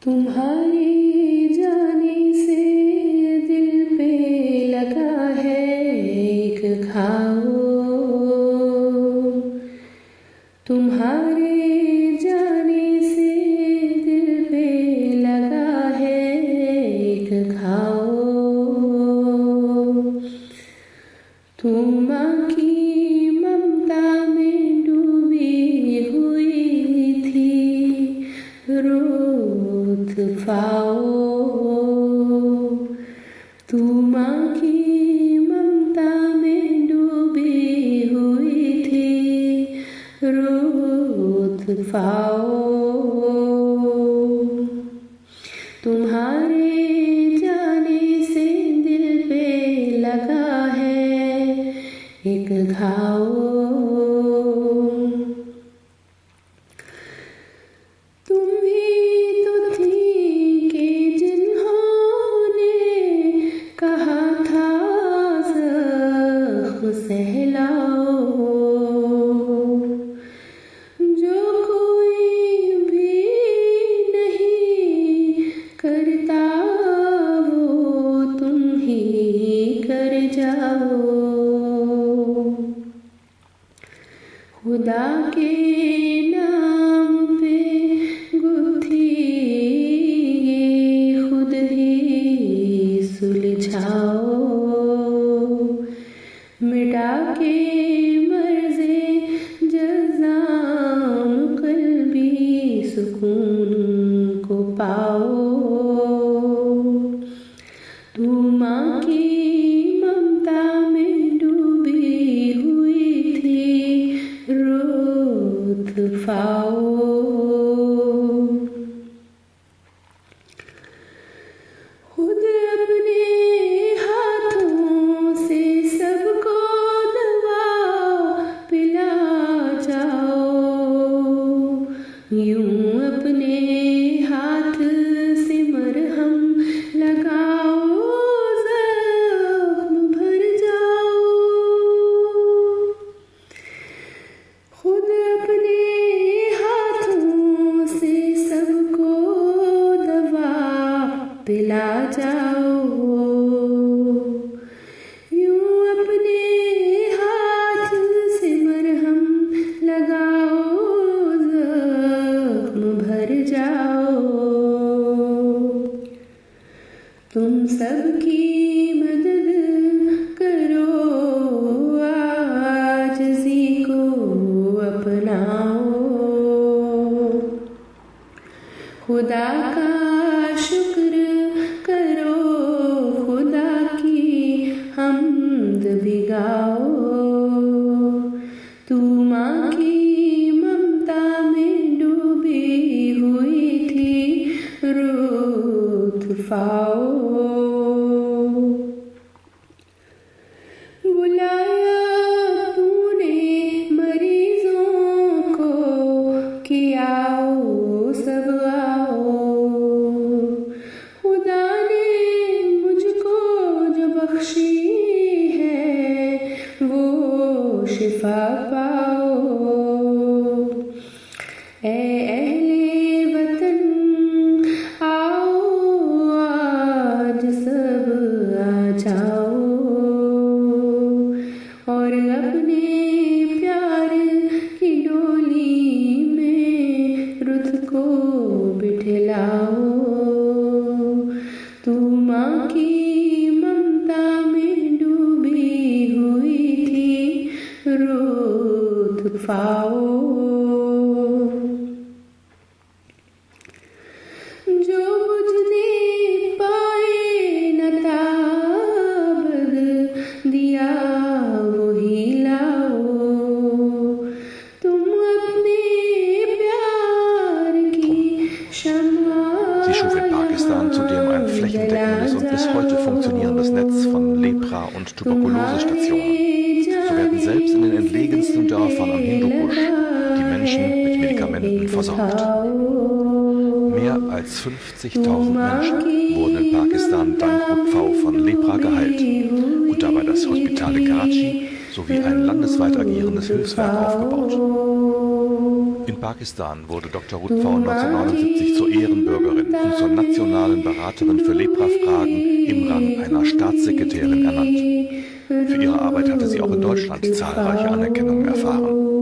तुम्हारे जाने से दिल पे लगा है एक घाव। तुम्हारे जाने से दिल पे लगा है एक घाव। तुम की ममता में डूबी हुई थी रोत फाओ। तुम की ममता में डूबी हुई थी रोत फाओ। तुम्हारे जाने से दिल पे लगा है एक घाव। तुम ही तो थी कि जिन्होंने कहा था ज़ख्म सहलाओ। जो कोई भी नहीं करता वो तुम ही कर जाओ। खुदा के नाम पे गुत्थी ये खुद ही सुलझाओ। मिटा के मर्ज़े जज़ाम क़ल्बी सुकून को पाओ। तुम की ममता में डूबी हुई थी रोत फाओ। खुद अपने हाथों से सबको दवा पिला जाओ। यूं अपने हाथ से मरहम लगाओ ज़ख्म भर जाओ। खुद अपने हाथों से सबको दवा पिला जाओ। यूं अपने हाथ से मरहम लगाओ ज़ख्म भर जाओ। तुम सबकी मदद करो आजिज़ी को अपनाओ। खुदा का शुक्र करो खुदा की हम्द भी गाओ। तुम की ममता में डूबी हुई थी रोत फाओ। बुलाया तूने मरीजों को कि आओ सब आओ। खुदा ने मुझको जो बख्शी है वो शिफा पाओ। ए अहले वतन आओ आज सब आ जाओ। और अपने प्यार की डोली में रुत को बिठलाओ। तुम की ममता में डूबी हुई थी रोत फाओ। जो बुझने पाए न ताबद दिया वही लाओ। तुम अपने प्यार की शम्मा Sie schuf in Pakistan zudem ein flächendeckendes und bis heute funktionierendes Netz von Lepra- und Tuberkulosestationen. So werden selbst in den entlegensten Dörfern am Hindukusch die Menschen mit Medikamenten versorgt. Mehr als 50.000 Menschen wurden in Pakistan dank Rupfau von Lepra geheilt und dabei das Hospital Karachi sowie ein landesweit agierendes Hilfswerk aufgebaut. In Pakistan wurde Dr. Ruth V. 1979 zur Ehrenbürgerin und zur nationalen Beraterin für Lepra-Fragen im Rang einer Staatssekretärin ernannt. Für ihre Arbeit hatte sie auch in Deutschland zahlreiche Anerkennungen erfahren.